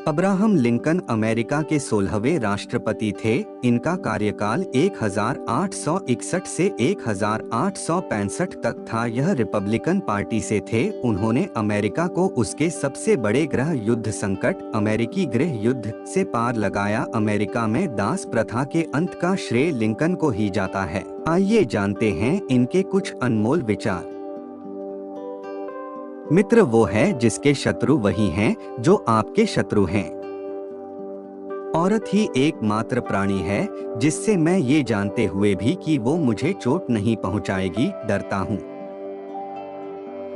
Abraham Lincoln America के 16वें राष्ट्रपति थे। इनका कार्यकाल 1861 से 1865 तक था। यह रिपब्लिकन पार्टी से थे। उन्होंने अमेरिका को उसके सबसे बड़े गृह युद्ध संकट अमेरिकी गृह युद्ध से पार लगाया। अमेरिका में दास प्रथा के अंत का श्रेय लिंकन को ही जाता है। आइए जानते हैं इनके कुछ अनमोल विचार। मित्र वो है जिसके शत्रु वही हैं जो आपके शत्रु हैं। औरत ही एकमात्र प्राणी है जिससे मैं ये जानते हुए भी कि वो मुझे चोट नहीं पहुंचाएगी डरता हूं।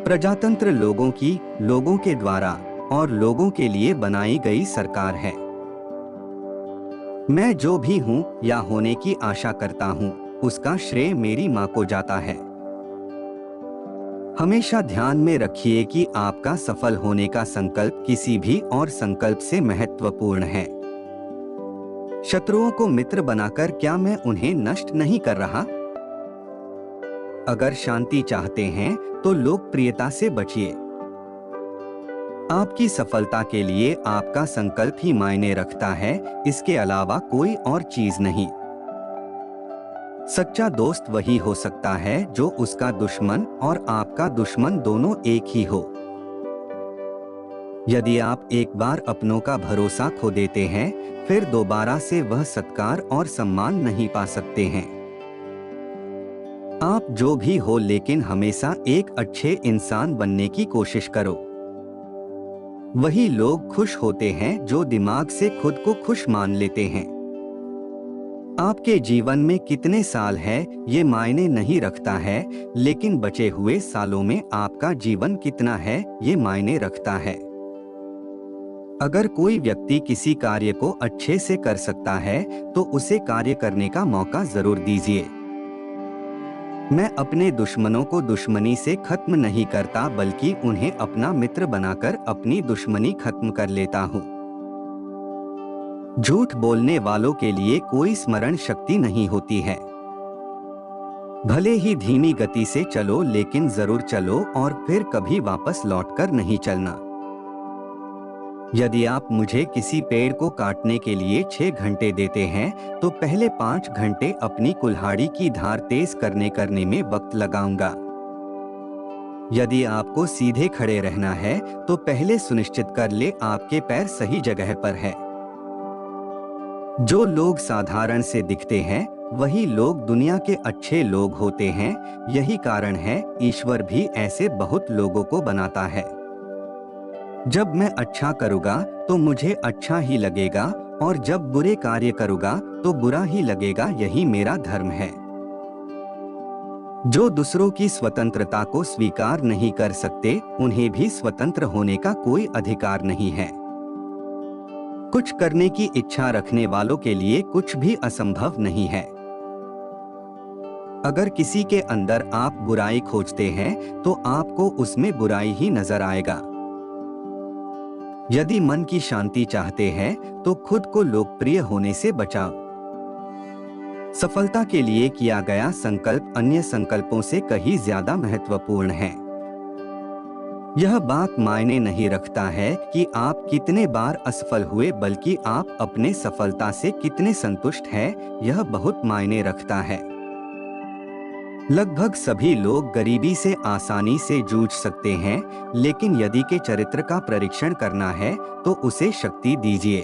प्रजातंत्र लोगों के द्वारा और लोगों के लिए बनाई गई सरकार है। मैं जो भी हूं या होने की आशा करता हूं, उसका श्रेय मेरी मां को जाता है। हमेशा ध्यान में रखिए कि आपका सफल होने का संकल्प किसी भी और संकल्प से महत्वपूर्ण है। शत्रुओं को मित्र बनाकर क्या मैं उन्हें नष्ट नहीं कर रहा? अगर शांति चाहते हैं तो लोकप्रियता से बचिए। आपकी सफलता के लिए आपका संकल्प ही मायने रखता है, इसके अलावा कोई और चीज नहीं। सच्चा दोस्त वही हो सकता है जो उसका दुश्मन और आपका दुश्मन दोनों एक ही हो। यदि आप एक बार अपनों का भरोसा खो देते हैं, फिर दोबारा से वह सत्कार और सम्मान नहीं पा सकते हैं। आप जो भी हो, लेकिन हमेशा एक अच्छे इंसान बनने की कोशिश करो। वही लोग खुश होते हैं जो दिमाग से खुद को खुश मान लेते हैं। आपके जीवन में कितने साल है ये मायने नहीं रखता है, लेकिन बचे हुए सालों में आपका जीवन कितना है ये मायने रखता है। अगर कोई व्यक्ति किसी कार्य को अच्छे से कर सकता है तो उसे कार्य करने का मौका जरूर दीजिए। मैं अपने दुश्मनों को दुश्मनी से खत्म नहीं करता, बल्कि उन्हें अपना मित्र बनाकर अपनी दुश्मनी खत्म कर लेता हूँ। झूठ बोलने वालों के लिए कोई स्मरण शक्ति नहीं होती है। भले ही धीमी गति से चलो, लेकिन जरूर चलो और फिर कभी वापस लौटकर नहीं चलना। यदि आप मुझे किसी पेड़ को काटने के लिए 6 घंटे देते हैं, तो पहले 5 घंटे अपनी कुल्हाड़ी की धार तेज करने में वक्त लगाऊंगा। यदि आपको सीधे खड़े रहना है, तो पहले सुनिश्चित कर ले आपके पैर सही जगह पर है। जो लोग साधारण से दिखते हैं, वही लोग दुनिया के अच्छे लोग होते हैं। यही कारण है ईश्वर भी ऐसे बहुत लोगों को बनाता है। जब मैं अच्छा करूँगा तो मुझे अच्छा ही लगेगा, और जब बुरे कार्य करूँगा तो बुरा ही लगेगा। यही मेरा धर्म है। जो दूसरों की स्वतंत्रता को स्वीकार नहीं कर सकते, उन्हें भी स्वतंत्र होने का कोई अधिकार नहीं है। कुछ करने की इच्छा रखने वालों के लिए कुछ भी असंभव नहीं है। अगर किसी के अंदर आप बुराई खोजते हैं, तो आपको उसमें बुराई ही नजर आएगा। यदि मन की शांति चाहते हैं, तो खुद को लोकप्रिय होने से बचाओ। सफलता के लिए किया गया संकल्प अन्य संकल्पों से कहीं ज्यादा महत्वपूर्ण है। यह बात मायने नहीं रखता है कि आप कितने बार असफल हुए, बल्कि आप अपने सफलता से कितने संतुष्ट हैं, यह बहुत मायने रखता है। लगभग सभी लोग गरीबी से आसानी से जूझ सकते हैं, लेकिन यदि के चरित्र का परीक्षण करना है तो उसे शक्ति दीजिए।